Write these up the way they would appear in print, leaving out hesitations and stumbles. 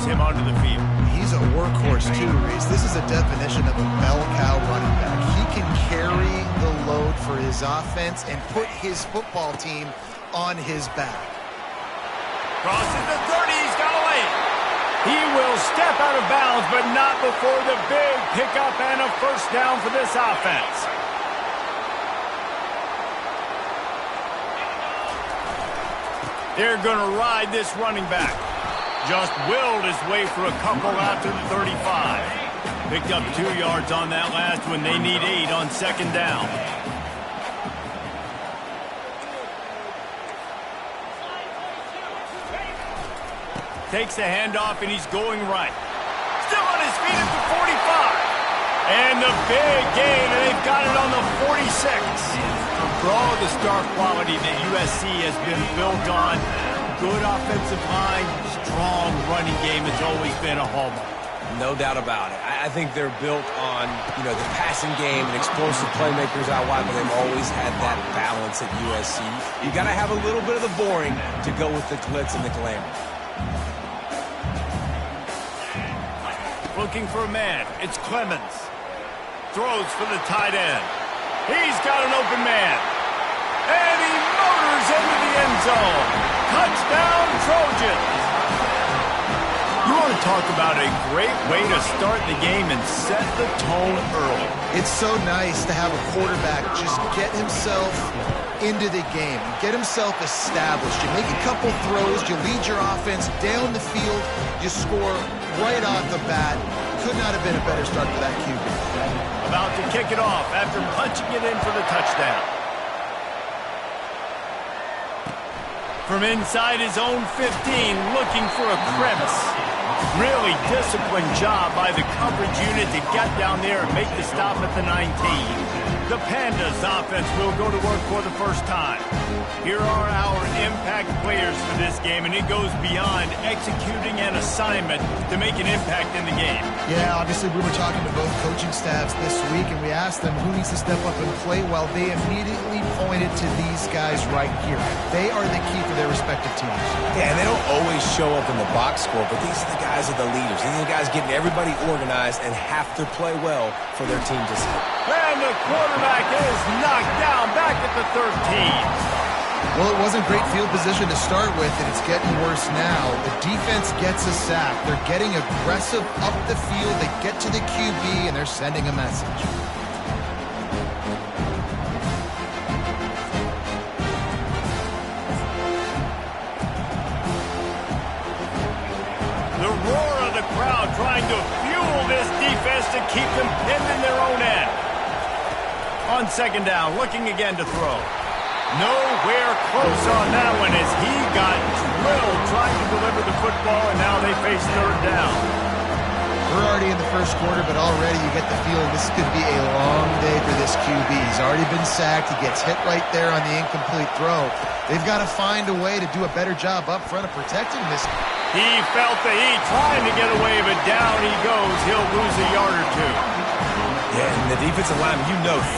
moves him onto the field. He's a workhorse too, Reese. This is a definition of a bell cow running back. He can carry the load for his offense and put his football team on his back. Crosses the 30, he's got a lane. He will step out of bounds, but not before the big pickup and a first down for this offense. They're going to ride this running back. Just willed his way for a couple out to the 35. Picked up 2 yards on that last one. They need 8 on second down. Takes the handoff, and he's going right. Still on his feet at the 45. And the big gain, and they've got it on the 46. For all the star quality that USC has been built on, good offensive line, strong running game, it's always been a hallmark. No doubt about it. I think they're built on, the passing game and explosive playmakers out wide, but they've always had that balance at USC. You got to have a little bit of the boring to go with the glitz and the glamour. Looking for a man. It's Clemens. Throws for the tight end. He's got an open man. And he motors into the end zone. Touchdown, Trojans. You want to talk about a great way to start the game and set the tone early. It's so nice to have a quarterback just get himself into the game, get himself established. You make a couple throws, you lead your offense down the field, you score right off the bat. Could not have been a better start for that QB. About to kick it off after punching it in for the touchdown. From inside his own 15, looking for a crevice. Really disciplined job by the coverage unit to get down there and make the stop at the 19. The Pandas offense will go to work for the first time. Here are our impact players for this game, and it goes beyond executing an assignment to make an impact in the game. Yeah, obviously we were talking to both coaching staffs this week, and we asked them who needs to step up and play well. They immediately pointed to these guys right here. They are the key for their respective teams. Yeah, and they don't always show up in the box score, but these are the guys that are the leaders. These are the guys getting everybody organized and have to play well for their team to succeed. And the quarterback is knocked down back at the 13. Well, it wasn't great field position to start with, and it's getting worse now. The defense gets a sack. They're getting aggressive up the field. They get to the QB, and they're sending a message. The roar of the crowd trying to fuel this defense to keep them pinned in their own end. On second down, looking again to throw. Nowhere close on that one as he got drilled trying to deliver the football, and now they face third down. We're already in the first quarter, but already you get the feeling this could be a long day for this QB. He's already been sacked. He gets hit right there on the incomplete throw. They've got to find a way to do a better job up front of protecting this. He felt the heat trying to get away, but down he goes. He'll lose a yard or two. Yeah, and the defensive lineman,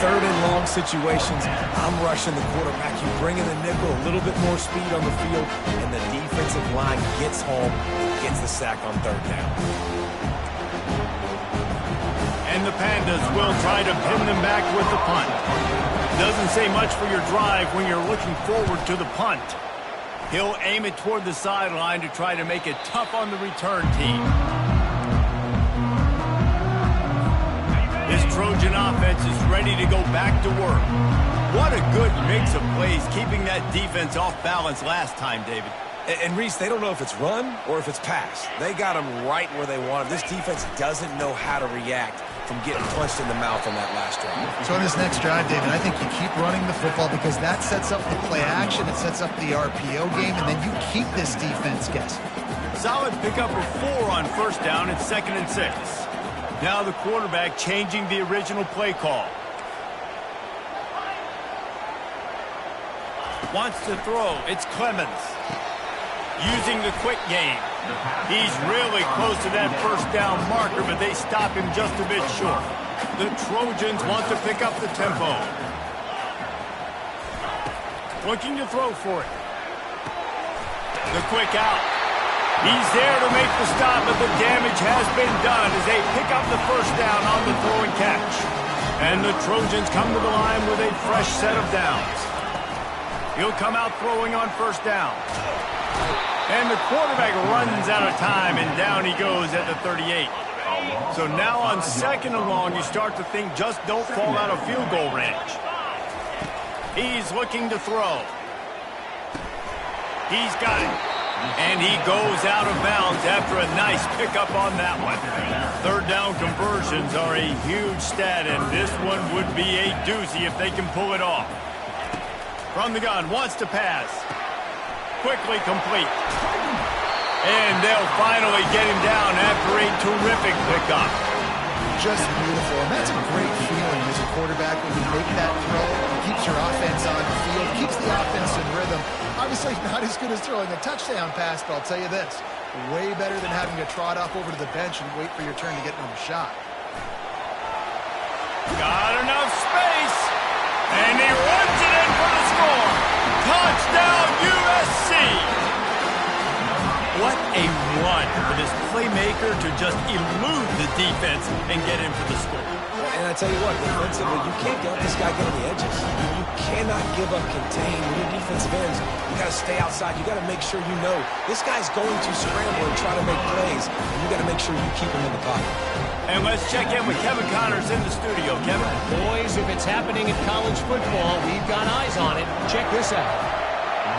third and long situations, I'm rushing the quarterback. You bring in the nickel, a little bit more speed on the field, and the defensive line gets home and gets the sack on third down. And the Pandas will try to pin them back with the punt. Doesn't say much for your drive when you're looking forward to the punt. He'll aim it toward the sideline to try to make it tough on the return team. This Trojan offense is ready to go back to work. What a good mix of plays, keeping that defense off balance last time, David. And Reese, they don't know if it's run or if it's pass. They got them right where they want them. This defense doesn't know how to react from getting punched in the mouth on that last drive. So in this next drive, David, I think you keep running the football because that sets up the play action, it sets up the RPO game, and then you keep this defense guessing. Solid pickup of 4 on first down at 2nd and 6. Now the quarterback changing the original play call. Wants to throw. It's Clemens. Using the quick game. He's really close to that first down marker, but they stop him just a bit short. The Trojans want to pick up the tempo. Looking to throw for it. The quick out. He's there to make the stop, but the damage has been done as they pick up the first down on the throw and catch. And the Trojans come to the line with a fresh set of downs. He'll come out throwing on first down. And the quarterback runs out of time, and down he goes at the 38. So now on second and long, you start to think just don't fall out of field goal range. He's looking to throw. He's got it. And he goes out of bounds after a nice pickup on that one. Third down conversions are a huge stat, and this one would be a doozy if they can pull it off. From the gun, wants to pass. Quickly complete. And they'll finally get him down after a terrific pickup. Just beautiful. And that's a great feeling as a quarterback when you make that throw. It keeps your offense on the field, keeps the offense in rhythm. Obviously not as good as throwing a touchdown pass, but I'll tell you this, way better than having to trot off over to the bench and wait for your turn to get another shot. Got enough space, and he runs it in for the score. Touchdown, USC! What a run for this playmaker to just elude the defense and get in for the score. And I tell you what, defensively, you can't let this guy get on the edges. You cannot give up contain. When your defensive ends, you got to stay outside. You got to make sure you know this guy's going to scramble and try to make plays, and you got to make sure you keep him in the pocket. And let's check in with Kevin Connors in the studio. Kevin? Boys, if it's happening in college football, we've got eyes on it. Check this out.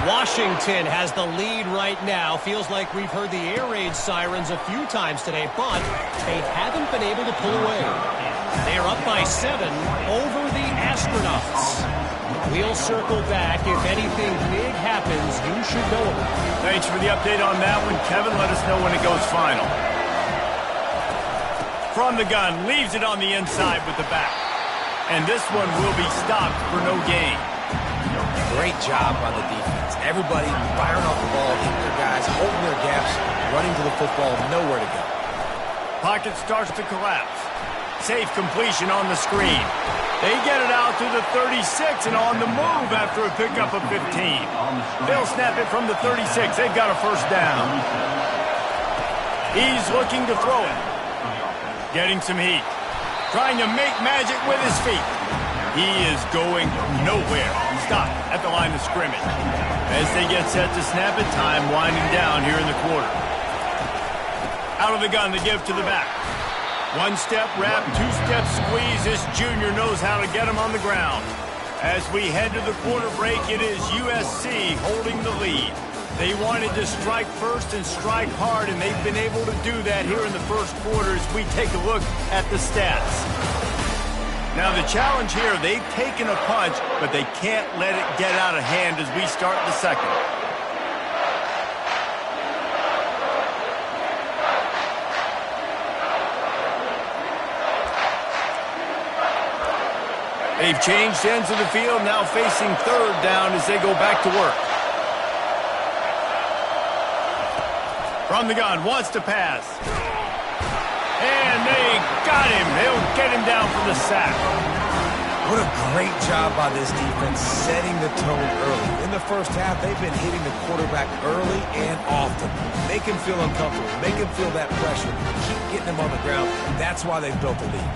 Washington has the lead right now. Feels like we've heard the air raid sirens a few times today, but they haven't been able to pull away. They are up by 7 over the Astronauts. We'll circle back. If anything big happens, you should know about it. Thanks for the update on that one, Kevin. Let us know when it goes final. From the gun, leaves it on the inside with the back. And this one will be stopped for no gain. Great job by the defense. Everybody firing off the ball, hitting their guys, holding their gaps, running to the football, nowhere to go. Pocket starts to collapse. Safe completion on the screen. They get it out to the 36 and on the move after a pickup of 15. They'll snap it from the 36. They've got a first down. He's looking to throw it. Getting some heat. Trying to make magic with his feet. He is going nowhere. Stop at the line of scrimmage. As they get set to snap it, time winding down here in the quarter. Out of the gun, the give to the back. One-step wrap, two-step squeeze. This junior knows how to get him on the ground. As we head to the quarter break, it is USC holding the lead. They wanted to strike first and strike hard, and they've been able to do that here in the first quarter as we take a look at the stats. Now the challenge here, they've taken a punch, but they can't let it get out of hand as we start the second. They've changed ends of the field, now facing third down as they go back to work. From the gun, wants to pass. And they got him. They'll get him down for the sack. What a great job by this defense setting the tone early. In the first half, they've been hitting the quarterback early and often. Make him feel uncomfortable. Make him feel that pressure. Keep getting him on the ground. That's why they've built the lead.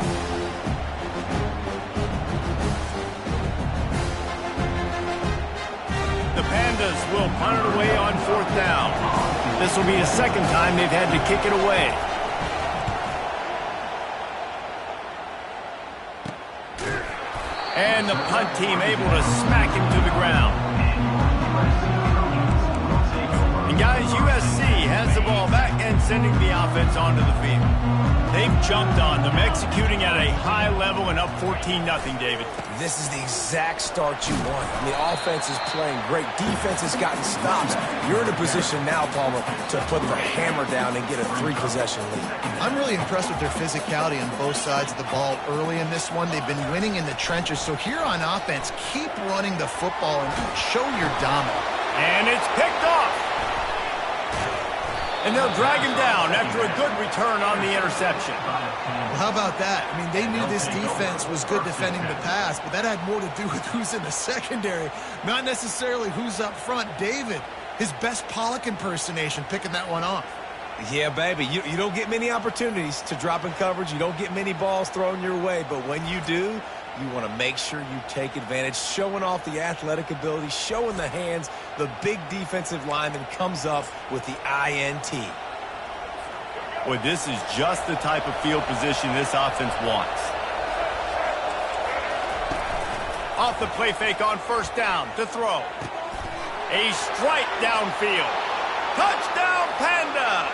The Pandas will punt it away on fourth down. This will be the second time they've had to kick it away. And the punt team able to smack him to the ground. And guys, USC has the ball back and sending the offense onto the field. They've jumped on them, executing at a high level and up 14-0, David. This is the exact start you want. The offense is playing great. Defense has gotten stops. You're in a position now, Palmer, to put the hammer down and get a 3-possession lead. I'm really impressed with their physicality on both sides of the ball early in this one. They've been winning in the trenches. So here on offense, keep running the football and show your dominance. And it's picked off. And they'll drag him down after a good return on the interception. Well, how about that? I mean, they knew this defense was good defending the pass, but that had more to do with who's in the secondary, not necessarily who's up front. David, his best Pollock impersonation, picking that one off. Yeah, baby, you don't get many opportunities to drop in coverage. You don't get many balls thrown your way, but when you do, you want to make sure you take advantage, showing off the athletic ability, showing the hands. The big defensive lineman comes up with the INT. Well, this is just the type of field position this offense wants. Off the play fake on first down to throw. A strike downfield. Touchdown, Pandas!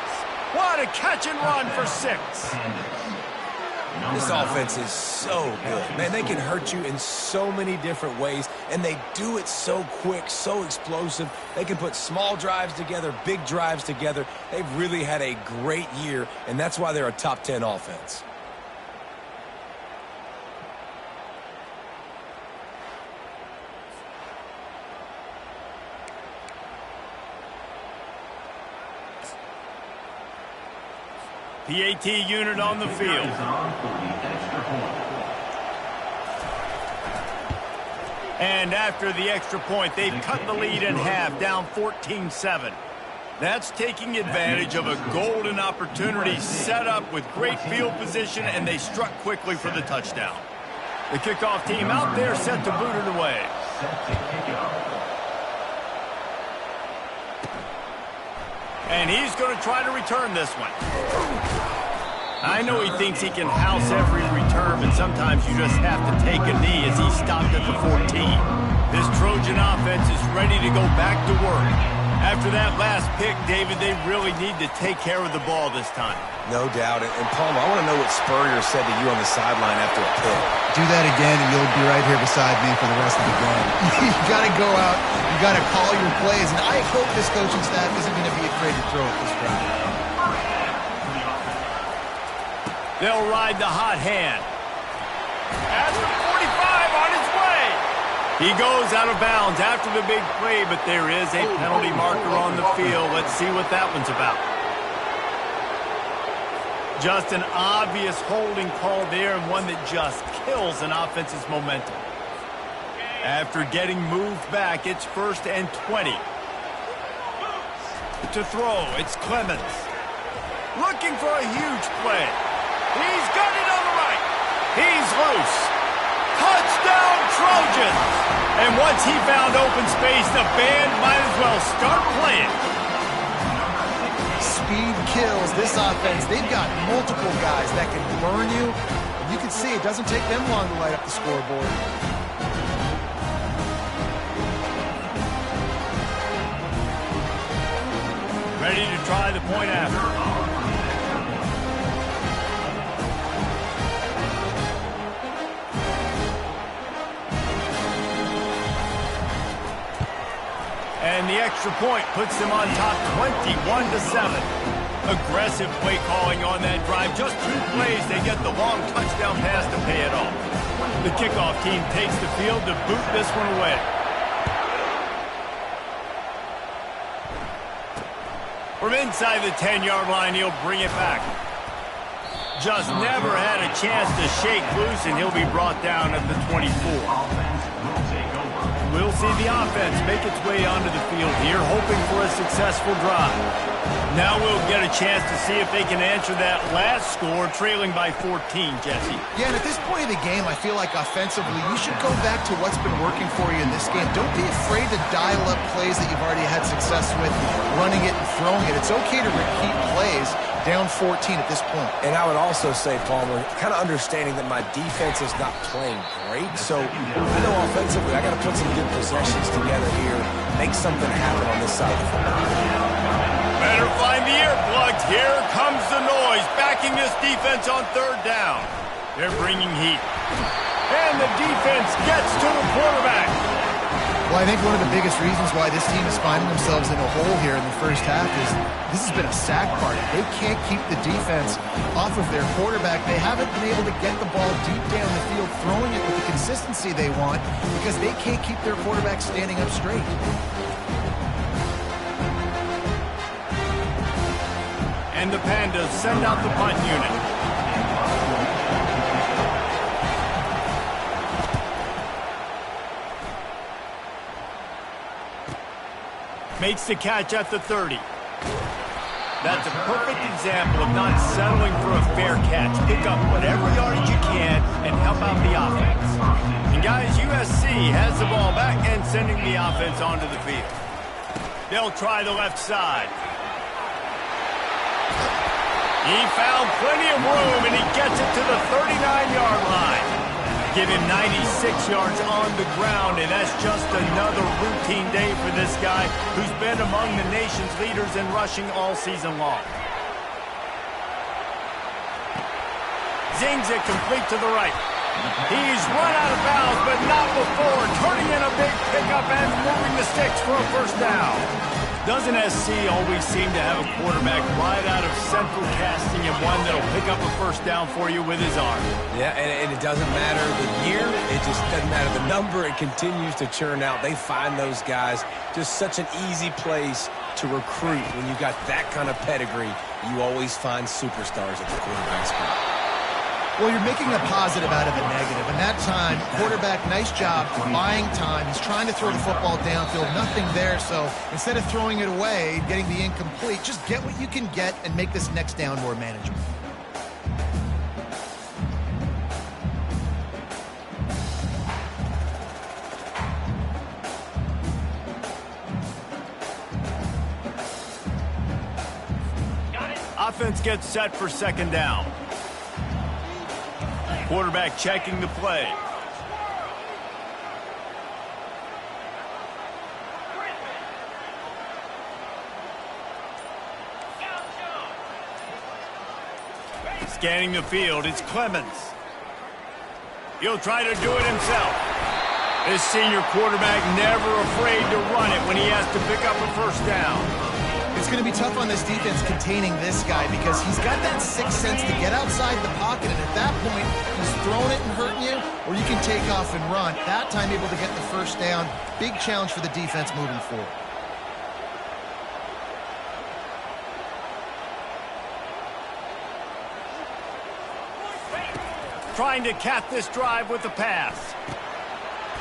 What a catch and run for 6. This offense is so good. Man, they can hurt you in so many different ways, and they do it so quick, so explosive. They can put small drives together, big drives together. They've really had a great year, and that's why they're a top 10 offense. PAT unit on the field. And after the extra point, they've cut the lead in half, down 14-7. That's taking advantage of a golden opportunity set up with great field position, and they struck quickly for the touchdown. The kickoff team out there set to boot it away. And he's going to try to return this one. I know he thinks he can house every return, but sometimes you just have to take a knee as he stopped at the 14. This Trojan offense is ready to go back to work. After that last pick, David, they really need to take care of the ball this time. No doubt. And Palmer, I want to know what Spurrier said to you on the sideline after a pick. Do that again, and you'll be right here beside me for the rest of the game. You got to go out. You got to call your plays, and I hope this coaching staff isn't going to be afraid to throw at this drive. They'll ride the hot hand. At the 45 on his way. He goes out of bounds after the big play, but there is a penalty marker on the field. Let's see what that one's about. Just an obvious holding call there, and one that just kills an offense's momentum. After getting moved back, it's 1st and 20. To throw, it's Clemens. Looking for a huge play. He's got it on the right. He's loose. Touchdown, Trojans! And once he found open space, the band might as well start playing. Speed kills. This offense, they've got multiple guys that can burn you. You can see it doesn't take them long to light up the scoreboard. Ready to try the point after. And the extra point puts them on top 21-7. Aggressive play calling on that drive. Just 2 plays, they get the long touchdown pass to pay it off. The kickoff team takes the field to boot this one away. From inside the 10-yard line, he'll bring it back. Just never had a chance to shake loose, and he'll be brought down at the 24. We'll see the offense make its way onto the field here, hoping for a successful drive. Now we'll get a chance to see if they can answer that last score, trailing by 14, Jesse. Yeah, and at this point of the game, I feel like offensively, you should go back to what's been working for you in this game. Don't be afraid to dial up plays that you've already had success with, running it and throwing it. It's okay to repeat plays down 14 at this point. And I would also say, Palmer, kind of understanding that my defense is not playing great. So I know offensively I got to put some good possessions together here, make something happen on this side of the football. Better find the earplugs. Here comes the noise, backing this defense on 3rd down. They're bringing heat. And the defense gets to the quarterback. Well, I think one of the biggest reasons why this team is finding themselves in a hole here in the first half is this has been a sack party. They can't keep the defense off of their quarterback. They haven't been able to get the ball deep down the field, throwing it with the consistency they want because they can't keep their quarterback standing up straight. And the Pandas send out the punt unit. Makes the catch at the 30. That's a perfect example of not settling for a fair catch. Pick up whatever yardage you can and help out the offense. And guys, USC has the ball back and sending the offense onto the field. They'll try the left side. He found plenty of room, and he gets it to the 39-yard line. Give him 96 yards on the ground, and that's just another routine day for this guy who's been among the nation's leaders in rushing all season long. Zings it complete to the right. He's run out of bounds, but not before turning in a big pickup and moving the sticks for a first down. Doesn't SC always seem to have a quarterback right out of central casting and one that'll pick up a first down for you with his arm? Yeah, and it doesn't matter the year. It just doesn't matter the number. It continues to churn out. They find those guys just such an easy place to recruit. When you've got that kind of pedigree, you always find superstars at the quarterback spot. Well, you're making a positive out of a negative. And that time, quarterback, nice job buying time. He's trying to throw the football downfield. Nothing there. So instead of throwing it away, getting the incomplete, just get what you can get and make this next down more manageable. Offense gets set for second down. Quarterback checking the play. Scanning the field, it's Clemens. He'll try to do it himself. This senior quarterback never afraid to run it when he has to pick up a first down. It's going to be tough on this defense containing this guy because he's got that sixth sense to get outside the pocket, and at that point, he's throwing it and hurting you, or you can take off and run. That time able to get the first down. Big challenge for the defense moving forward. Trying to cap this drive with the pass.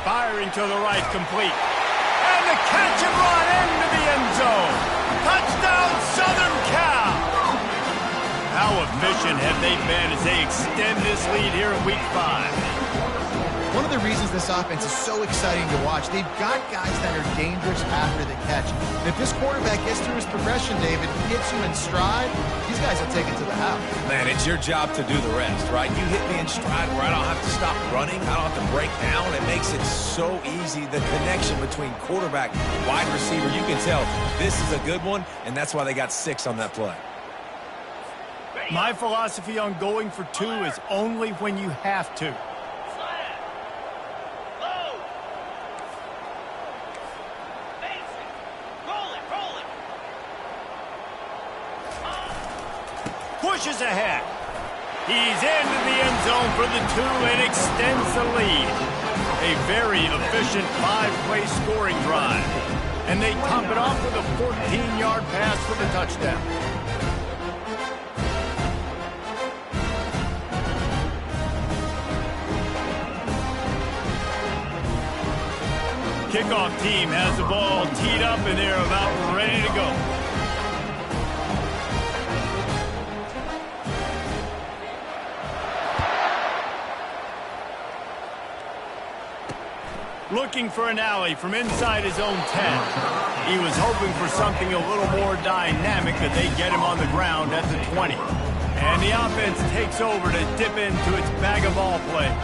Firing to the right, complete. And the catch and run into the end zone. Touchdown, Southern Cal! How efficient have they been as they extend this lead here in Week 5? One of the reasons this offense is so exciting to watch, they've got guys that are dangerous after the catch. And if this quarterback gets through his progression, David, hits you in stride, these guys will take it to the house. Man, it's your job to do the rest, right? You hit me in stride where I don't have to stop running. I don't have to break down. It makes it so easy. The connection between quarterback, wide receiver, you can tell this is a good one, and that's why they got 6 on that play. My philosophy on going for 2 is only when you have to. Pushes ahead. He's into the end zone for the 2 and extends the lead. A very efficient 5-play scoring drive. And they top it off with a 14-yard pass for the touchdown. Kickoff team has the ball teed up and they're about ready to go. Looking for an alley from inside his own 10. He was hoping for something a little more dynamic that they get him on the ground at the 20. And the offense takes over to dip into its bag of ball plays.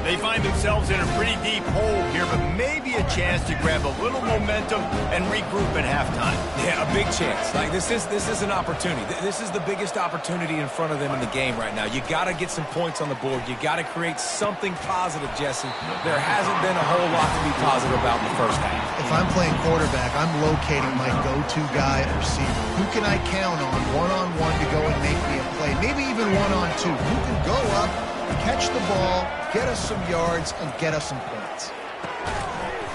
They find themselves in a pretty deep hole here, but maybe a chance to grab a little momentum and regroup at halftime. Yeah, a big chance. Like this is an opportunity. This is the biggest opportunity in front of them in the game right now. You got to get some points on the board. You got to create something positive, Jesse. There hasn't been a whole lot to be positive about in the first half. If I'm playing quarterback, I'm locating my go-to guy at receiver. Who can I count on one-on-one to go and make me a play? Maybe even one-on-two. Who can go up, catch the ball, get us some yards, and get us some points.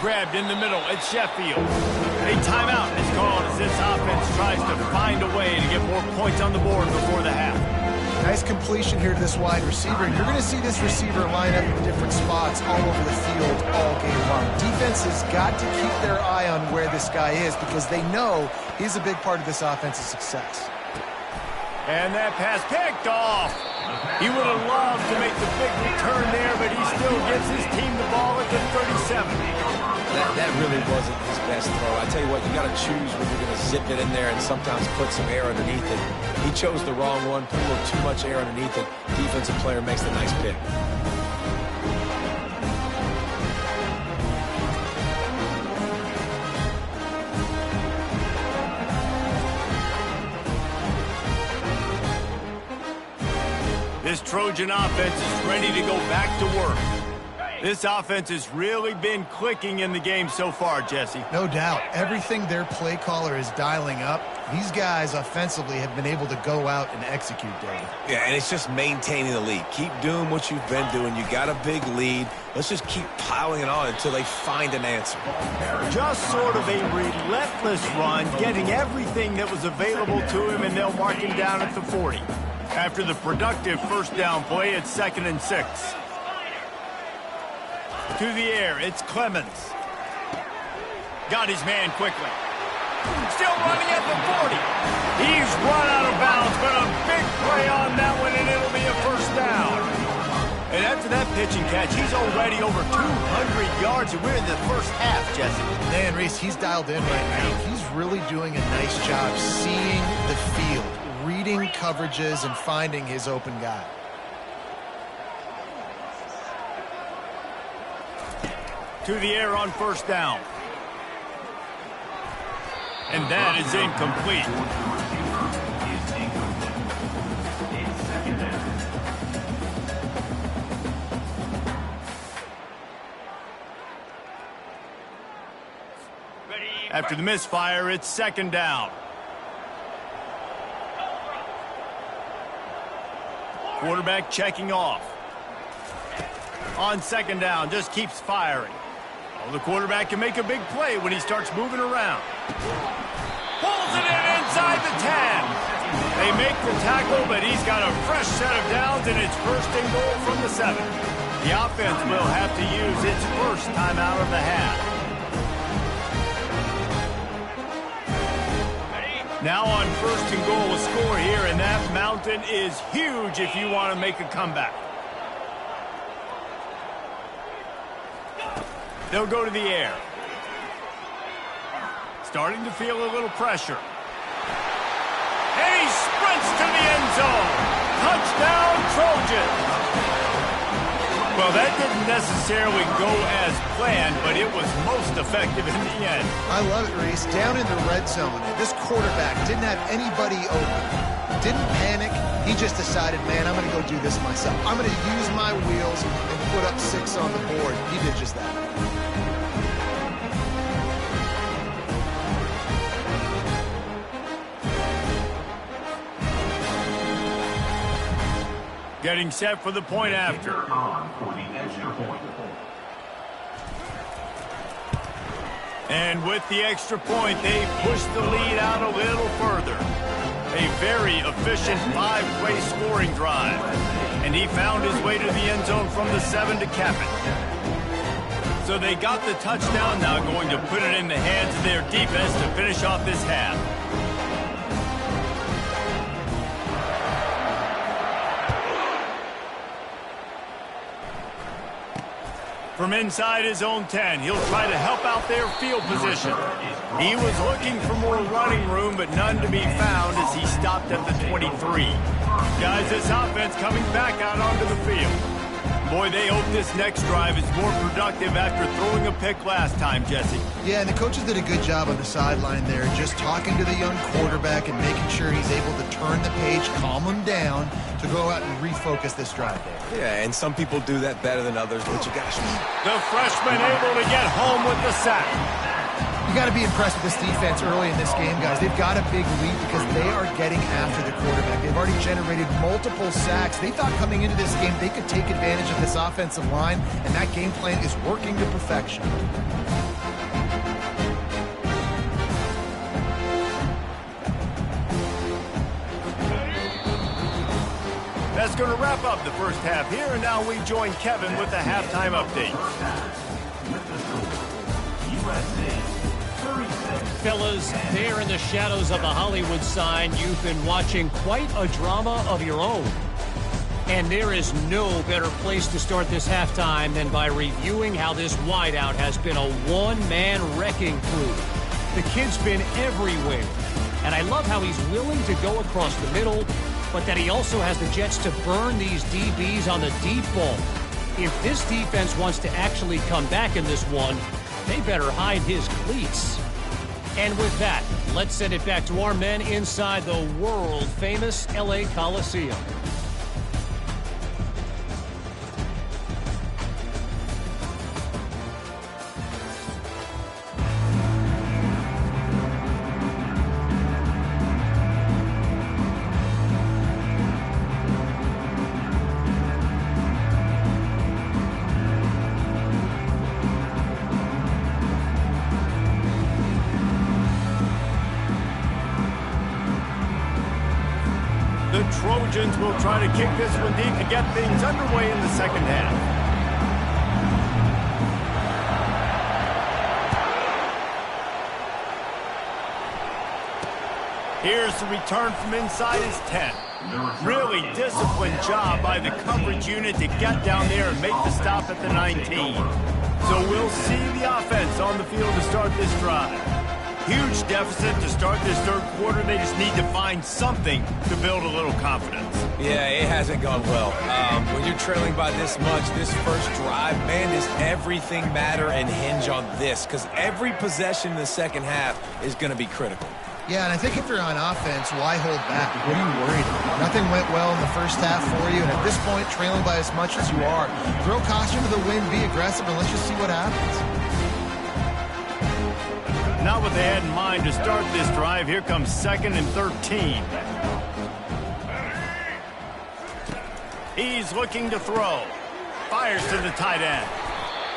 Grabbed in the middle at Sheffield. A timeout is called as this offense tries to find a way to get more points on the board before the half. Nice completion here to this wide receiver. And you're going to see this receiver line up in different spots all over the field all game long. Defense has got to keep their eye on where this guy is because they know he's a big part of this offense's success. And that pass picked off. He would have loved to make the big return there, but he still gives his team the ball at the 37. That really wasn't his best throw. I tell you what, you got to choose when you're going to zip it in there and sometimes put some air underneath it. He chose the wrong one, put a little too much air underneath it. Defensive player makes the nice pick. This Trojan offense is ready to go back to work. This offense has really been clicking in the game so far, Jesse. No doubt. Everything their play caller is dialing up, these guys offensively have been able to go out and execute, David. Yeah, and it's just maintaining the lead. Keep doing what you've been doing. You got a big lead. Let's just keep piling it on until they find an answer. Just sort of a relentless run, getting everything that was available to him, and they'll mark him down at the 40. After the productive first down play, it's 2nd and 6. To the air, it's Clemens. Got his man quickly. Still running at the 40. He's run out of bounds, but a big play on that one, and it'll be a first down. And after that pitch and catch, he's already over 200 yards, and we're in the first half, Jesse. Man, Reese, he's dialed in right now. He's really doing a nice job seeing the field, reading coverages, and finding his open guy. To the air on first down. And that is incomplete. After the misfire, it's 2nd down. Quarterback checking off. On 2nd down, just keeps firing. Well, the quarterback can make a big play when he starts moving around. Pulls it in inside the 10. They make the tackle, but he's got a fresh set of downs, and it's 1st and goal from the 7. The offense will have to use its first timeout of the half. Now on 1st and goal, a score here, and that mountain is huge if you want to make a comeback. They'll go to the air. Starting to feel a little pressure. And he sprints to the end zone. Touchdown, Trojans. Well, that didn't necessarily go as planned, but it was most effective in the end. I love it, Reese. Down in the red zone, this quarterback didn't have anybody open. Didn't panic. He just decided, man, I'm going to go do this myself. I'm going to use my wheels and put up 6 on the board. He did just that. Getting set for the point after. And with the extra point, they push the lead out a little further. A very efficient 5-play scoring drive. And he found his way to the end zone from the 7 to cap it. So they got the touchdown, now going to put it in the hands of their defense to finish off this half. From inside his own 10, he'll try to help out their field position. He was looking for more running room, but none to be found as he stopped at the 23. Guys, this offense coming back out onto the field. Boy, they hope this next drive is more productive after throwing a pick last time, Jesse. Yeah, and the coaches did a good job on the sideline there, just talking to the young quarterback and making sure he's able to turn the page, calm him down, to go out and refocus this drive there. Yeah, and some people do that better than others, but you got to. The freshman able to get home with the sack. You got to be impressed with this defense early in this game, guys. They've got a big lead because they are getting after the quarterback. They've already generated multiple sacks. They thought coming into this game they could take advantage of this offensive line, and that game plan is working to perfection. That's going to wrap up the first half here, and now we join Kevin with the halftime update. Fellas, there in the shadows of the Hollywood sign, you've been watching quite a drama of your own. And there is no better place to start this halftime than by reviewing how this wideout has been a one-man wrecking crew. The kid's been everywhere. And I love how he's willing to go across the middle, but that he also has the Jets to burn these DBs on the deep ball. If this defense wants to actually come back in this one, they better hide his cleats. And with that, let's send it back to our men inside the world-famous LA Coliseum. The Trojans will try to kick this one deep to get things underway in the second half. Here's the return from inside his 10. Really disciplined job by the coverage unit to get down there and make the stop at the 19. So we'll see the offense on the field to start this drive. Huge deficit to start this third quarter. They just need to find something to build a little confidence. Yeah, it hasn't gone well. When you're trailing by this much, this first drive, man, does everything matter and hinge on this? Because every possession in the second half is going to be critical. Yeah, and I think if you're on offense, why hold back? What are you worried about? Nothing went well in the first half for you, and at this point, trailing by as much as you are, throw caution to the wind, be aggressive, and let's just see what happens. Not what they had in mind to start this drive. Here comes 2nd and 13. He's looking to throw. Fires to the tight end.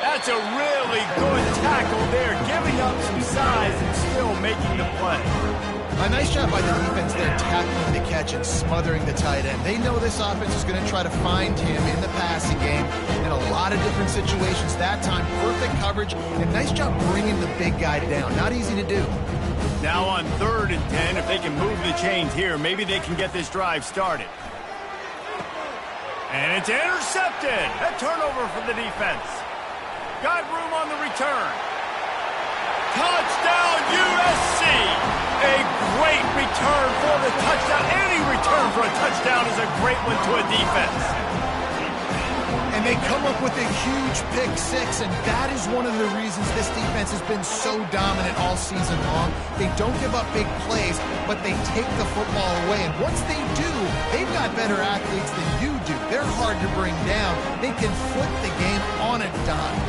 That's a really good tackle there, giving up some size and still making the play. A nice job by the defense there, tackling the catch and smothering the tight end. They know this offense is going to try to find him in the passing game in a lot of different situations. That time, perfect coverage, and nice job bringing the big guy down. Not easy to do. Now on 3rd and 10, if they can move the chains here, maybe they can get this drive started. And it's intercepted. A turnover for the defense. Got room on the return. Touchdown, USC! A great return for the touchdown. Any return for a touchdown is a great one to a defense. And they come up with a huge pick six, and that is one of the reasons this defense has been so dominant all season long. They don't give up big plays, but they take the football away. And once they do, they've got better athletes than you do. They're hard to bring down. They can flip the game on a dime.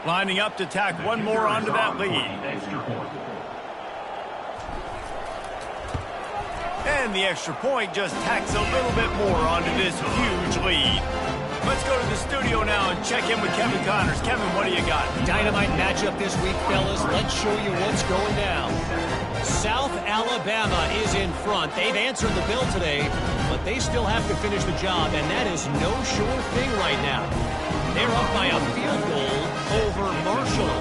Lining up to tack one more onto that lead. And the extra point just tacks a little bit more onto this huge lead. Let's go to the studio now and check in with Kevin Connors. Kevin, what do you got? Dynamite matchup this week, fellas. Let's show you what's going down. South Alabama is in front. They've answered the bell today, but they still have to finish the job, and that is no sure thing right now. They're up by a field goal over Marshall.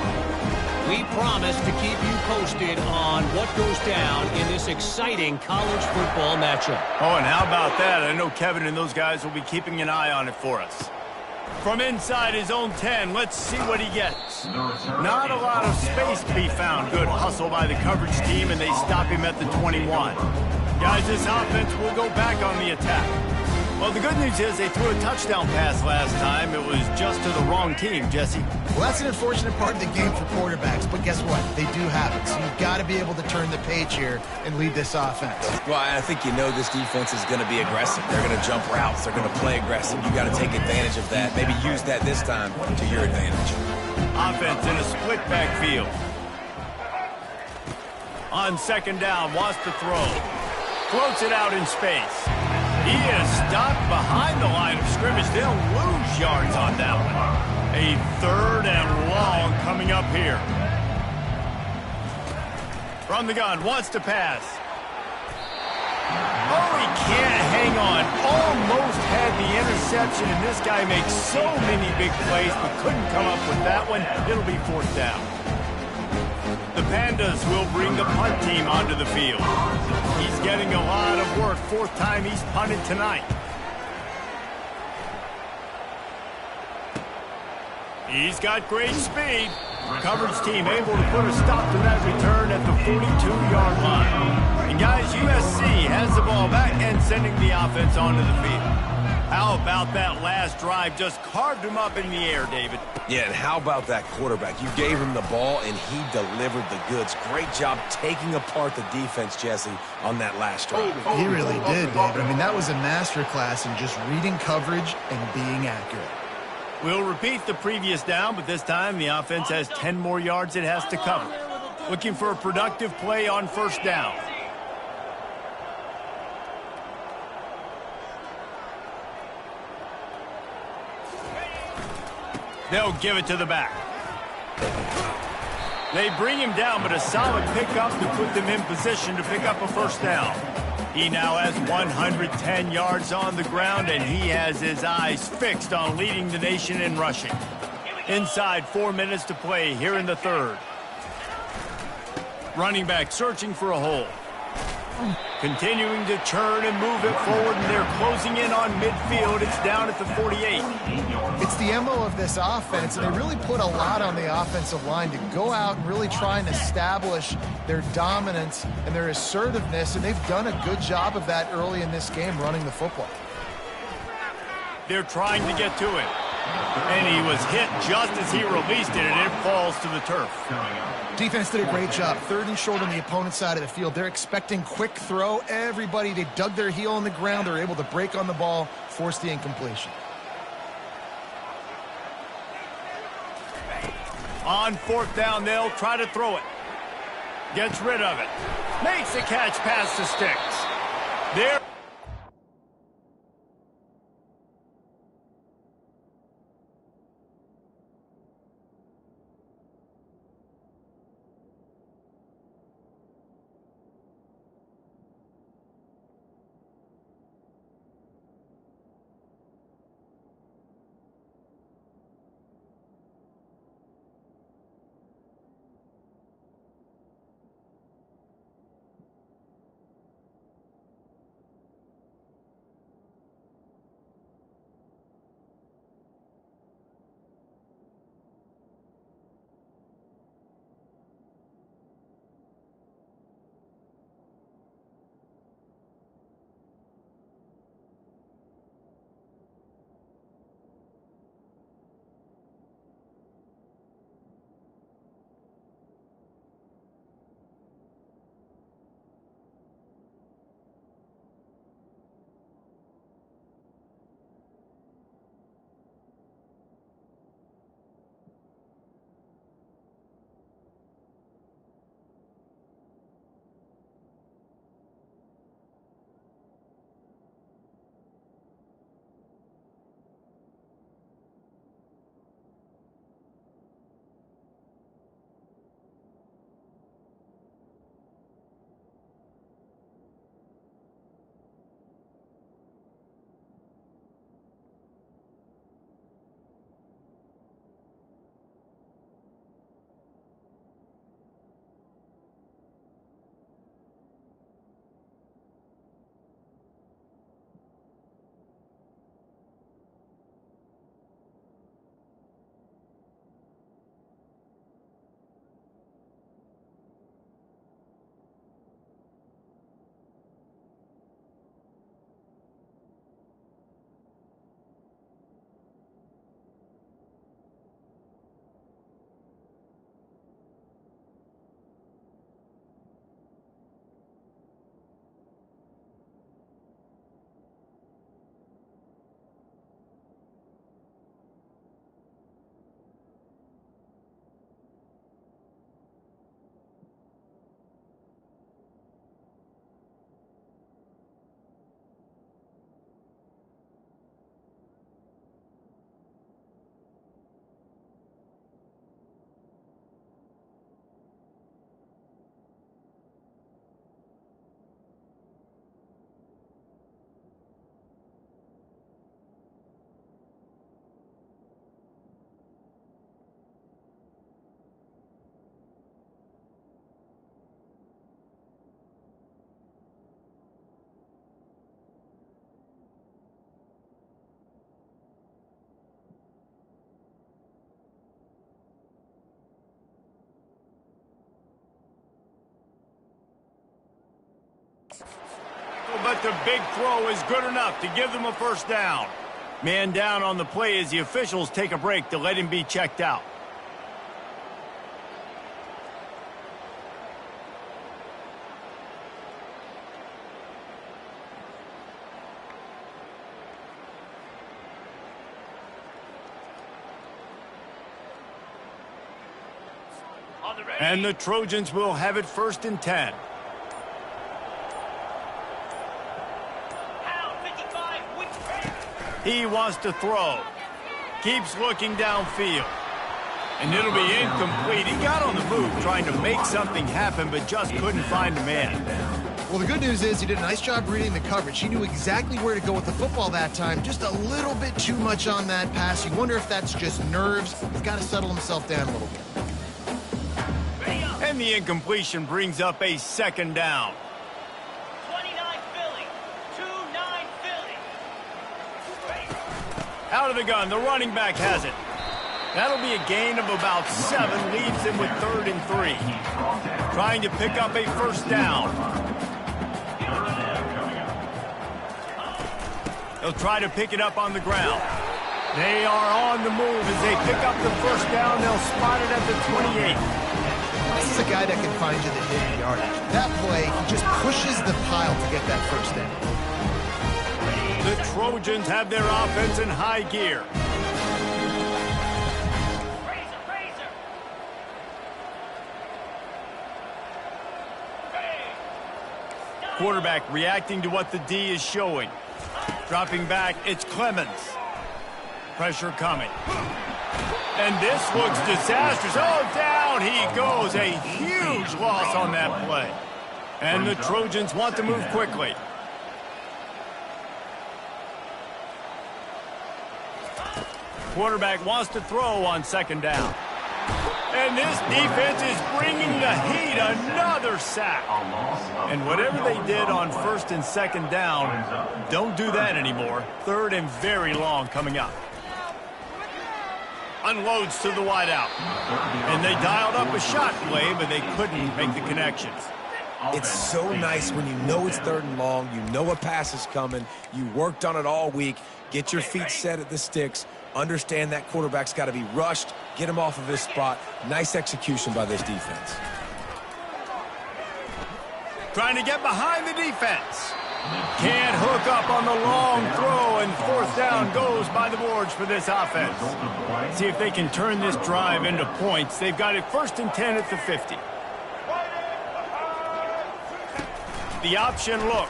We promise to keep you posted on what goes down in this exciting college football matchup. Oh, and how about that? I know Kevin and those guys will be keeping an eye on it for us. From inside his own 10, let's see what he gets. Not a lot of space to be found. Good hustle by the coverage team, and they stop him at the 21. Guys, this offense will go back on the attack. Well, the good news is they threw a touchdown pass last time. It was just to the wrong team, Jesse. Well, that's an unfortunate part of the game for quarterbacks, but guess what? They do have it, so you've got to be able to turn the page here and lead this offense. Well, I think you know this defense is going to be aggressive. They're going to jump routes. They're going to play aggressive. You got to take advantage of that. Maybe use that this time to your advantage. Offense in a split backfield. On 2nd down, wants to throw. Floats it out in space. He is stopped behind the line of scrimmage. They'll lose yards on that one. A 3rd and long coming up here. From the gun, wants to pass. Oh, he can't hang on. Almost had the interception, and this guy makes so many big plays, but couldn't come up with that one. It'll be 4th down. The Pandas will bring the punt team onto the field. He's getting a lot of work. 4th time he's punted tonight. He's got great speed. Coverage team able to put a stop to that return at the 42-yard line. And guys, USC has the ball back and sending the offense onto the field. How about that last drive? Just carved him up in the air, David. Yeah, and how about that quarterback? You gave him the ball, and he delivered the goods. Great job taking apart the defense, Jesse, on that last drive. He really did, David. I mean, that was a masterclass in just reading coverage and being accurate. We'll repeat the previous down, but this time the offense has 10 more yards it has to cover. Looking for a productive play on 1st down. They'll give it to the back. They bring him down, but a solid pickup to put them in position to pick up a 1st down. He now has 110 yards on the ground, and he has his eyes fixed on leading the nation in rushing. Inside 4 minutes to play here in the 3rd. Running back searching for a hole. Continuing to churn and move it forward, and they're closing in on midfield. It's down at the 48. It's the MO of this offense, and they really put a lot on the offensive line to go out and really try and establish their dominance and their assertiveness, and they've done a good job of that early in this game running the football. They're trying to get to it. And he was hit just as he released it, and it falls to the turf. Defense did a great job. 3rd and short on the opponent's side of the field. They're expecting quick throw. Everybody, they dug their heel on the ground. They're able to break on the ball, force the incompletion. On 4th down, they'll try to throw it. Gets rid of it. Makes the catch past the sticks. There. But the big throw is good enough to give them a first down. Man down on the play as the officials take a break to let him be checked out. And the Trojans will have it 1st and 10. He wants to throw. Keeps looking downfield. And it'll be incomplete. He got on the move trying to make something happen, but just couldn't find the man. Well, the good news is he did a nice job reading the coverage. He knew exactly where to go with the football that time. Just a little bit too much on that pass. You wonder if that's just nerves. He's got to settle himself down a little bit. And the incompletion brings up a 2nd down. 29 Philly. 2-9 Philly. Out of the gun, the running back has it. That'll be a gain of about 7, leaves him with 3rd and 3. Trying to pick up a 1st down. They'll try to pick it up on the ground. They are on the move as they pick up the 1st down. They'll spot it at the 28. This is a guy that can find you the hidden yardage. That play, he just pushes the pile to get that 1st down. The Trojans have their offense in high gear. Quarterback reacting to what the D is showing. Dropping back, it's Clemens. Pressure coming. And this looks disastrous. Oh, down he goes. A huge loss on that play. And the Trojans want to move quickly. Quarterback wants to throw on 2nd down. And this defense is bringing the heat. Another sack. And whatever they did on 1st and 2nd down, don't do that anymore. 3rd and very long coming up. Unloads to the wideout. And they dialed up a shot play, but they couldn't make the connections. It's so nice when you know it's 3rd and long, you know a pass is coming, you worked on it all week, get your feet set at the sticks, understand that quarterback's got to be rushed, get him off of his spot. Nice execution by this defense. Trying to get behind the defense. Can't hook up on the long throw, and 4th down goes by the boards for this offense. See if they can turn this drive into points. They've got it 1st and 10 at the 50. The option look.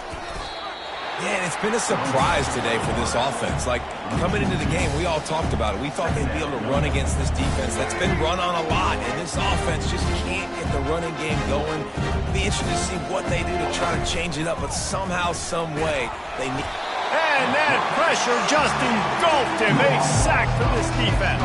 Yeah, and it's been a surprise today for this offense. Like, coming into the game, we all talked about it. We thought they'd be able to run against this defense that's been run on a lot, and this offense just can't get the running game going. It'll be interesting to see what they do to try to change it up, but somehow, some way, they need... And that pressure just engulfed him. A sack for this defense.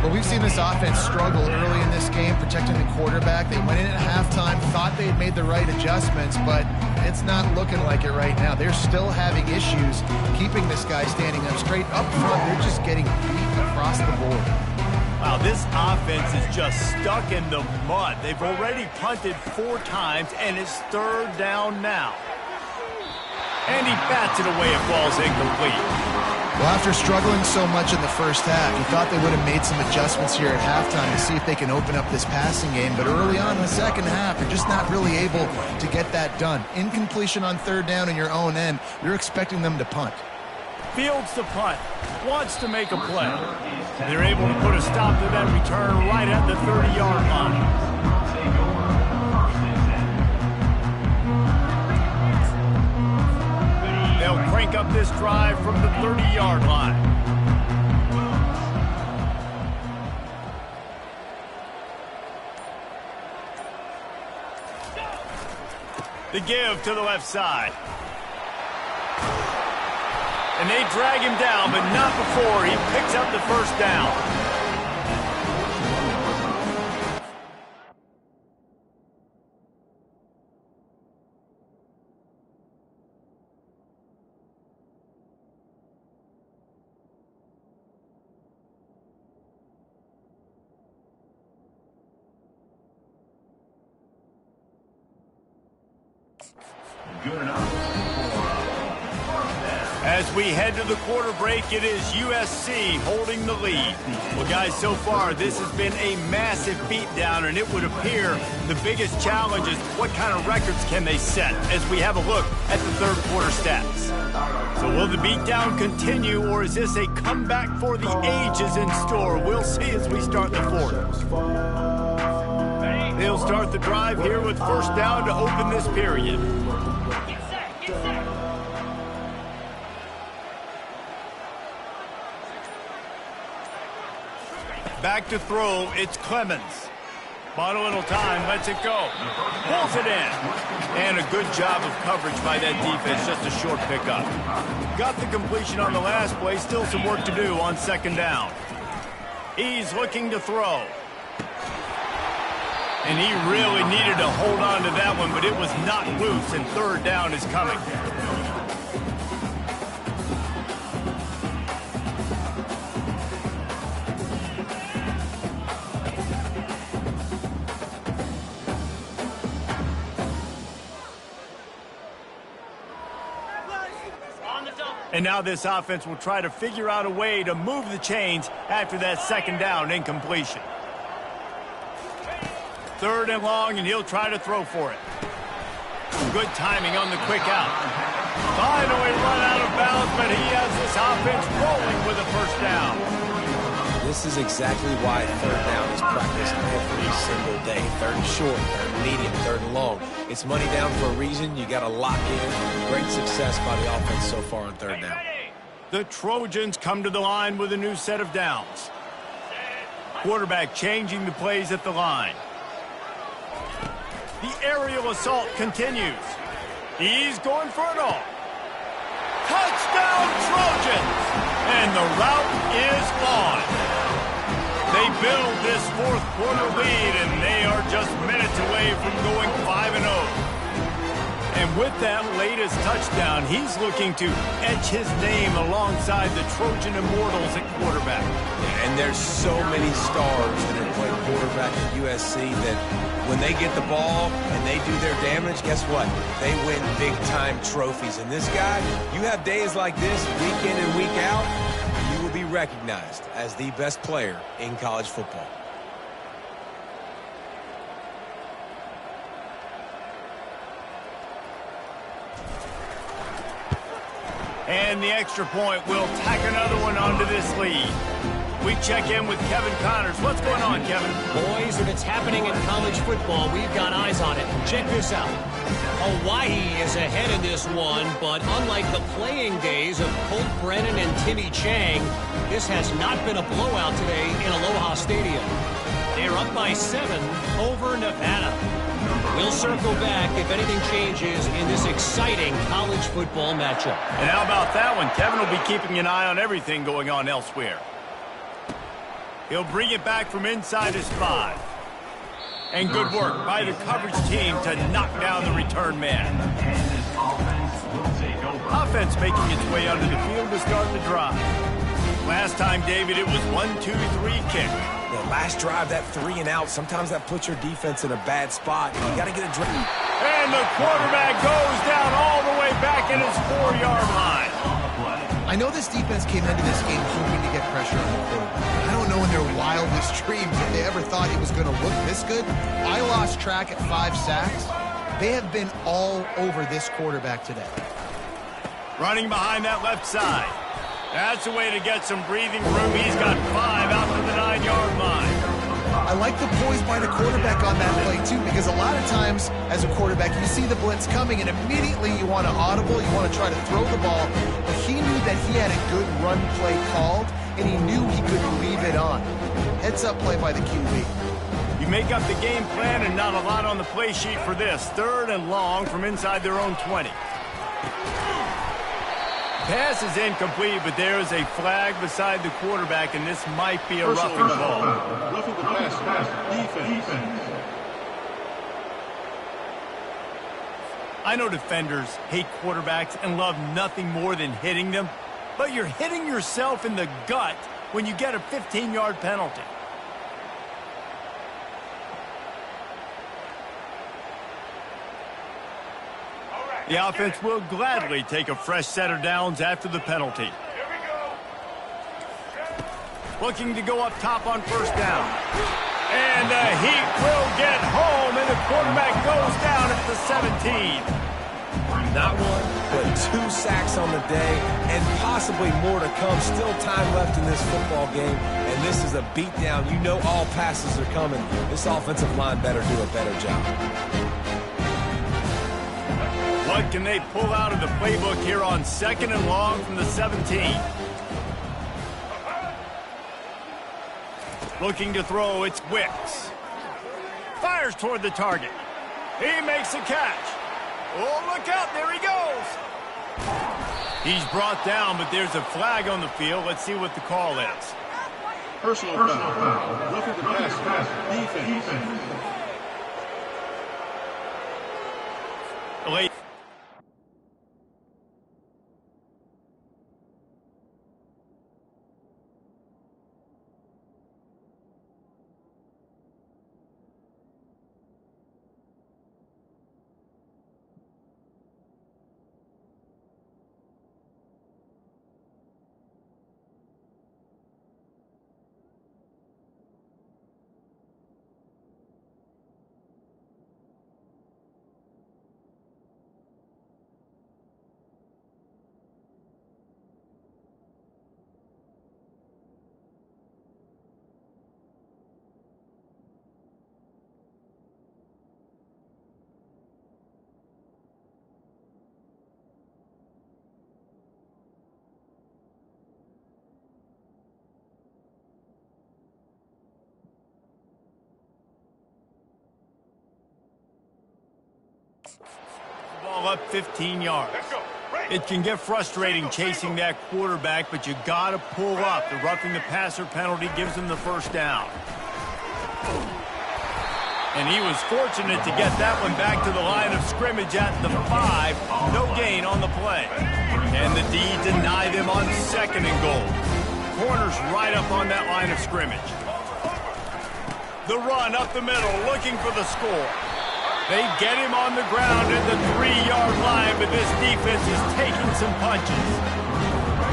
Well, we've seen this offense struggle early in this game, protecting the quarterback. They went in at halftime, thought they had made the right adjustments, but it's not looking like it right now. They're still having issues keeping this guy standing up straight. Up front, they're just getting beat across the board. Wow, this offense is just stuck in the mud. They've already punted 4 times, and it's 3rd down now. And he bats it away. It falls incomplete. Well, after struggling so much in the 1st half, you thought they would have made some adjustments here at halftime to see if they can open up this passing game. But early on in the 2nd half, they're just not really able to get that done. Incompletion on 3rd down in your own end, you're expecting them to punt. Fields the punt. Wants to make a play. They're able to put a stop to that return right at the 30-yard line. They'll crank up this drive from the 30-yard line. The give to the left side. And they drag him down, but not before he picks up the 1st down. As we head to the quarter break, it is USC holding the lead. Well, guys, so far, this has been a massive beatdown, and it would appear the biggest challenge is what kind of records can they set as we have a look at the third quarter stats. So will the beatdown continue, or is this a comeback for the ages in store? We'll see as we start the fourth. They'll start the drive here with first down to open this period. Get set, get set. Back to throw, it's Clemens. Bought a little time, lets it go. Pulls it in. And a good job of coverage by that defense, just a short pickup. Got the completion on the last play, still some work to do on second down. He's looking to throw. And he really needed to hold on to that one, but it was not loose, and third down is coming. And now this offense will try to figure out a way to move the chains after that second down incompletion. Third and long, and he'll try to throw for it. Good timing on the quick out. Finally run out of bounds, but he has this offense rolling with a first down. This is exactly why third down is practiced every single day. Third and short, third and medium, third and long. It's money down for a reason. You got to lock in. Great success by the offense so far on third down. The Trojans come to the line with a new set of downs. Quarterback changing the plays at the line. The aerial assault continues. He's going for it all. Touchdown Trojans! And the route is on. They build this fourth quarter lead, and they are just minutes away from going 5-0. And with that latest touchdown, he's looking to etch his name alongside the Trojan Immortals at quarterback. Yeah, and there's so many stars that have played quarterback at USC that when they get the ball and they do their damage, guess what? They win big-time trophies. And this guy, you have days like this, week in and week out, you will be recognized as the best player in college football. And the extra point will tack another one onto this lead. We check in with Kevin Connors. What's going on, Kevin? Boys, if it's happening in college football, we've got eyes on it. Check this out. Hawaii is ahead in this one, but unlike the playing days of Colt Brennan and Timmy Chang, this has not been a blowout today in Aloha Stadium. They're up by 7 over Nevada. We'll circle back if anything changes in this exciting college football matchup. And how about that one? Kevin will be keeping an eye on everything going on elsewhere. He'll bring it back from inside his 5. And good work by the coverage team to knock down the return man. Offense making its way onto the field to start the drive. Last time, David, it was 1-2-3 kick. The last drive, that 3 and out, sometimes that puts your defense in a bad spot. You got to get a drive. And the quarterback goes down all the way back at his 4-yard line. I know this defense came into this game hoping to get pressure on the quarterback. I don't know in their wildest dreams if they ever thought he was going to look this good. I lost track at 5 sacks. They have been all over this quarterback today. Running behind that left side. That's a way to get some breathing room. He's got 5 out to the 9-yard line. I like the poise by the quarterback on that play, too, because a lot of times as a quarterback, you see the blitz coming, and immediately you want to audible, you want to try to throw the ball. But he knew that he had a good run play called, and he knew he could leave it on. Heads-up play by the QB. You make up the game plan, and not a lot on the play sheet for this. Third and long from inside their own 20. Pass is incomplete, but there is a flag beside the quarterback, and this might be a roughing ball. Roughing the pass. Defense. I know defenders hate quarterbacks and love nothing more than hitting them, but you're hitting yourself in the gut when you get a 15-yard penalty. The offense will gladly take a fresh set of downs after the penalty. Looking to go up top on first down. And the Heat will get home, and the quarterback goes down at the 17. Not one, but 2 sacks on the day, and possibly more to come. Still time left in this football game, and this is a beatdown. You know all passes are coming. This offensive line better do a better job. What can they pull out of the playbook here on 2nd and long from the 17? Looking to throw, it's Wicks. Fires toward the target. He makes a catch. Oh, look out, there he goes. He's brought down, but there's a flag on the field. Let's see what the call is. Personal foul. Roughing the pass. Defense. Late. Ball up 15 yards. It can get frustrating chasing that quarterback, but you got to pull up. The roughing the passer penalty gives him the first down. And he was fortunate to get that one back to the line of scrimmage at the 5. No gain on the play. And the D denied him on 2nd and goal. Corners right up on that line of scrimmage. The run up the middle, looking for the score. They get him on the ground at the 3-yard line, but this defense is taking some punches.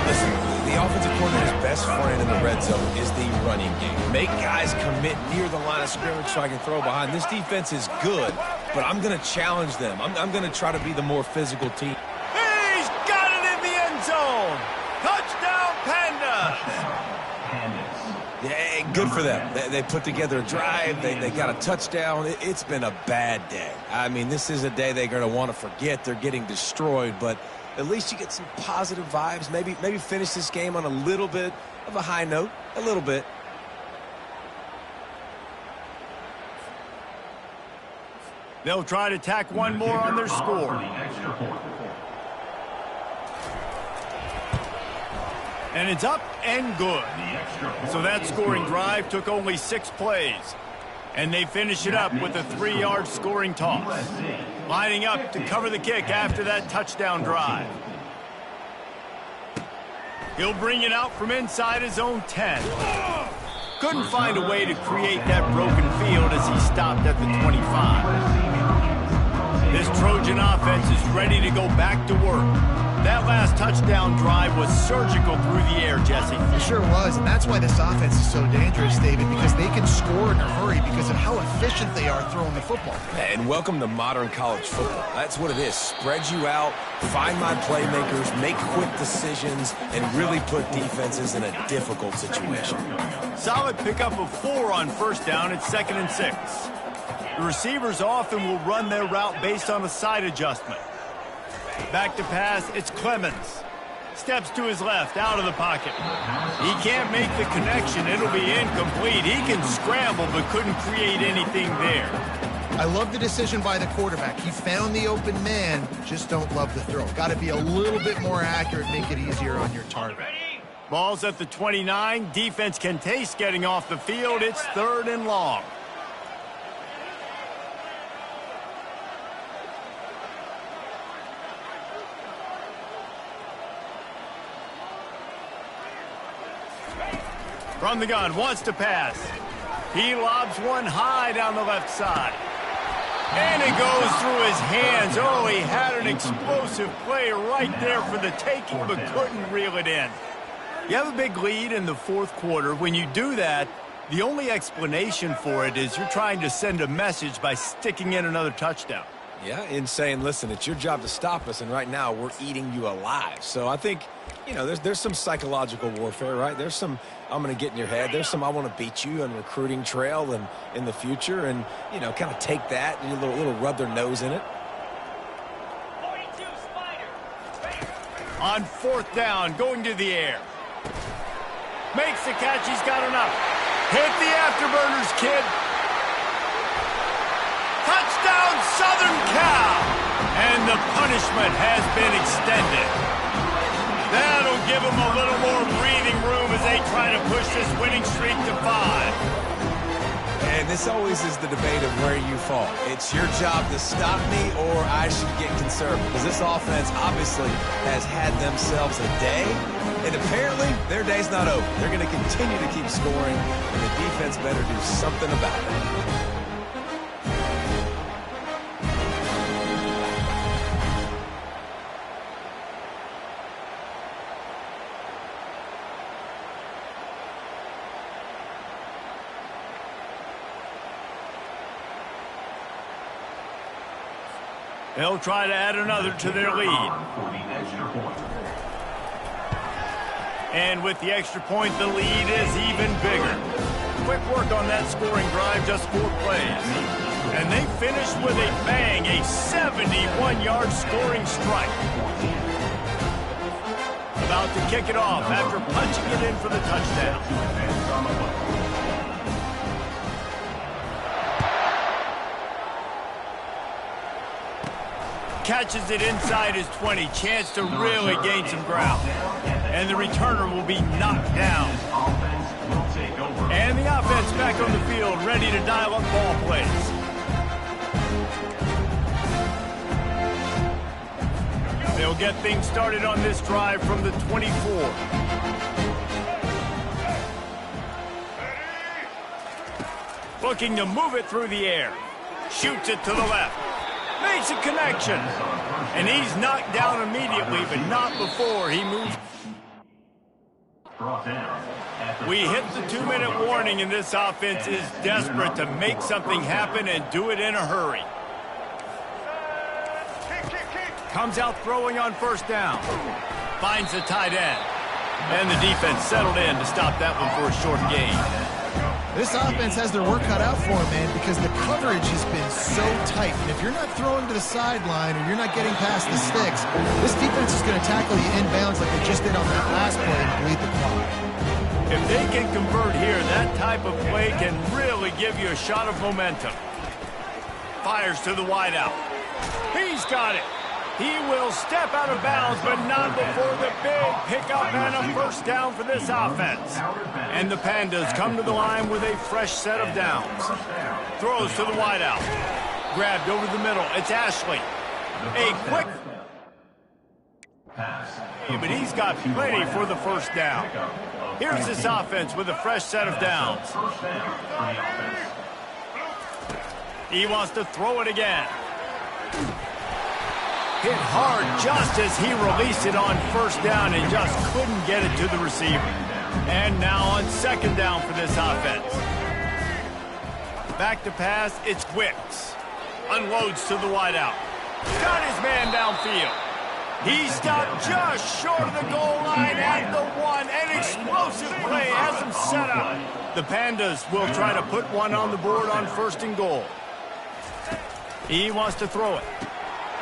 Listen, the offensive coordinator's best friend in the red zone is the running game. Make guys commit near the line of scrimmage so I can throw behind. This defense is good, but I'm going to challenge them. I'm going to try to be the more physical team. He's got it in the end zone. Touchdown, Panda. Yeah, good for them. They put together a drive. They got a touchdown. It's been a bad day. I mean, this is a day they're going to want to forget. They're getting destroyed, but at least you get some positive vibes. Maybe finish this game on a little bit of a high note. A little bit. They'll try to tack one more on their score. And it's up and good. So that scoring drive took only 6 plays. And they finish it up with a 3-yard scoring toss. Lining up to cover the kick after that touchdown drive. He'll bring it out from inside his own 10. Couldn't find a way to create that broken field as he stopped at the 25. This Trojan offense is ready to go back to work. That last touchdown drive was surgical through the air, Jesse. It sure was, and that's why this offense is so dangerous, David, because they can score in a hurry because of how efficient they are throwing the football. And welcome to modern college football. That's what it is. Spread you out, find my playmakers, make quick decisions, and really put defenses in a difficult situation. Solid pickup of 4 on first down at 2nd and 6. The receivers often will run their route based on a side adjustment. Back to pass, it's Clemens. Steps to his left, out of the pocket. He can't make the connection. It'll be incomplete. He can scramble, but couldn't create anything there. I love the decision by the quarterback. He found the open man, just don't love the throw. Got to be a little bit more accurate, make it easier on your target. Ball's at the 29. Defense can taste getting off the field. It's 3rd and long. From the gun, wants to pass. He lobs one high down the left side. And it goes through his hands. Oh, he had an explosive play right there for the taking, but couldn't reel it in. You have a big lead in the fourth quarter. When you do that, the only explanation for it is you're trying to send a message by sticking in another touchdown. Yeah, in saying, listen, it's your job to stop us, and right now we're eating you alive. So I think, you know, there's some psychological warfare, right? There's some, I'm going to get in your head. There's some, I want to beat you on recruiting trail and in the future, and, you know, kind of take that and a little rub their nose in it. 42 Spider. On fourth down, going to the air. Makes the catch. He's got enough. Hit the afterburners, kid. Touchdown, Southern Cal. And the punishment has been extended. That'll give them a little more breathing room as they try to push this winning streak to 5. And this always is the debate of where you fall. It's your job to stop me, or I should get conservative. Because this offense obviously has had themselves a day, and apparently their day's not over. They're going to continue to keep scoring, and the defense better do something about it. They'll try to add another to their lead. And with the extra point, the lead is even bigger. Quick work on that scoring drive, just 4 plays. And they finish with a bang, a 71-yard scoring strike. About to kick it off after punching it in for the touchdown. Catches it inside his 20. Chance to really gain some ground. And the returner will be knocked down. And the offense back on the field, ready to dial up ball plays. They'll get things started on this drive from the 24. Looking to move it through the air. Shoots it to the left. Makes a connection. And he's knocked down immediately, but not before he moves. We hit the 2-minute warning, and this offense is desperate to make something happen and do it in a hurry. Comes out throwing on first down. Finds the tight end. And the defense settled in to stop that one for a short gain. This offense has their work cut out for them, man, because the coverage has been so tight. And if you're not throwing to the sideline or you're not getting past the sticks, this defense is going to tackle you inbounds like they just did on that last play and bleed the clock. If they can convert here, that type of play can really give you a shot of momentum. Fires to the wideout. He's got it. He will step out of bounds, but not before the big pickup and a first down for this offense. And the Pandas come to the line with a fresh set of downs. Throws to the wideout. Grabbed over the middle. It's Ashley. A quick... But he's got plenty for the first down. Here's this offense with a fresh set of downs. He wants to throw it again. Hit hard just as he released it on first down and just couldn't get it to the receiver. And now on second down for this offense. Back to pass, it's Wicks. Unloads to the wideout. Got his man downfield. He stopped just short of the goal line at the 1. An explosive play has him set up. The Pandas will try to put one on the board on first and goal. He wants to throw it.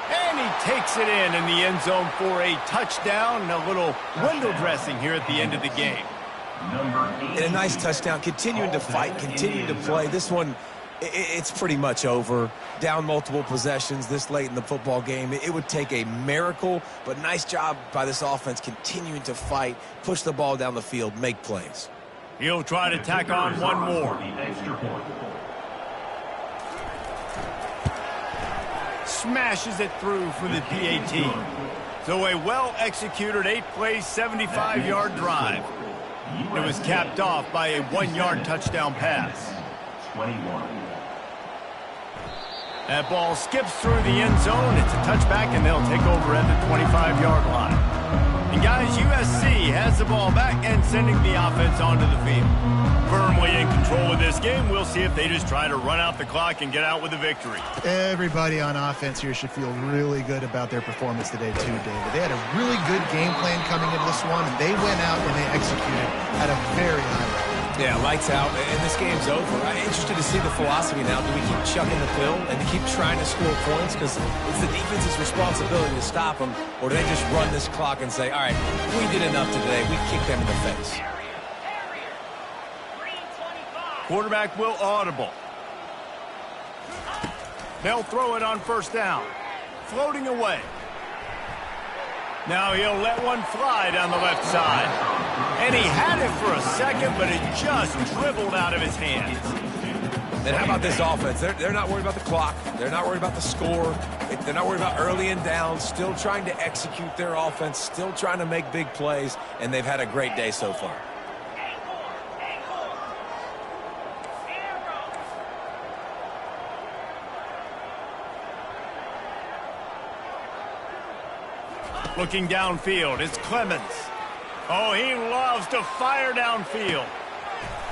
And he takes it in the end zone for a touchdown and a little window dressing here at the end of the game. And a nice touchdown, continuing to fight, continuing to play. This one, it's pretty much over. Down multiple possessions this late in the football game. It would take a miracle, but nice job by this offense continuing to fight, push the ball down the field, make plays. He'll try to tack on one more. Smashes it through for the PAT. So a well-executed 8-play, 75-yard drive. It was capped off by a 1-yard touchdown pass. That ball skips through the end zone. It's a touchback, and they'll take over at the 25-yard line. And guys, USC has the ball back and sending the offense onto the field. Firmly in control of this game. We'll see if they just try to run out the clock and get out with a victory. Everybody on offense here should feel really good about their performance today too, David. They had a really good game plan coming into this one, and they went out and they executed at a very high level. Yeah, lights out, and this game's over. I'm interested to see the philosophy now. Do we keep chucking the pill and to keep trying to score points? Because it's the defense's responsibility to stop them. Or do they just run this clock and say, all right, we did enough today. We kicked them in the face. Quarterback will audible. They'll throw it on first down. Floating away. Now he'll let one fly down the left side. And he had it for a second, but it just dribbled out of his hands. And how about this offense? They're not worried about the clock. They're not worried about the score. They're not worried about early and down. Still trying to execute their offense. Still trying to make big plays. And they've had a great day so far. Looking downfield, it's Clemens. Oh, he loves to fire downfield.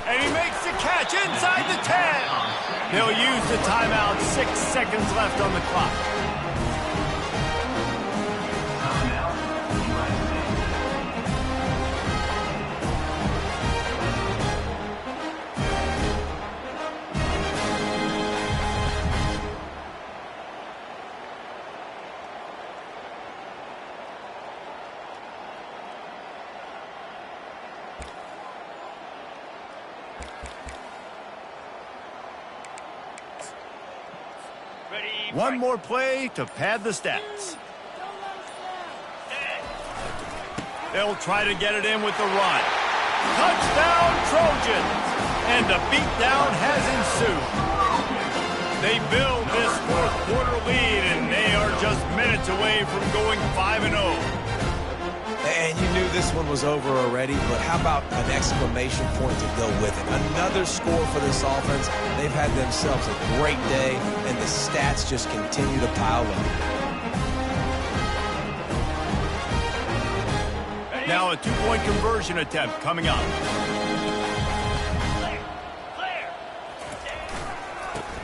And he makes the catch inside the 10. They'll use the timeout. 6 seconds left on the clock. One more play to pad the stats. They'll try to get it in with the run. Touchdown, Trojans! And the beatdown has ensued. They build this fourth quarter lead, and they are just minutes away from going 5-0. And you knew this one was over already, but how about an exclamation point to go with it? Another score for this offense. They've had themselves a great day, and the stats just continue to pile up. Now a two-point conversion attempt coming up.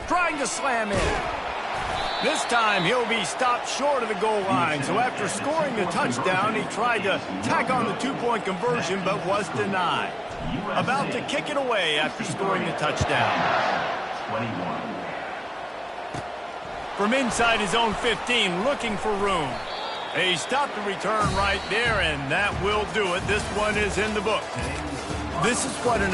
Trying to slam in. This time he'll be stopped short of the goal line. So after scoring the touchdown, he tried to tack on the two-point conversion but was denied. About to kick it away after scoring the touchdown. From inside his own 15, looking for room. He stopped the return right there, and that will do it. This one is in the book. This is what an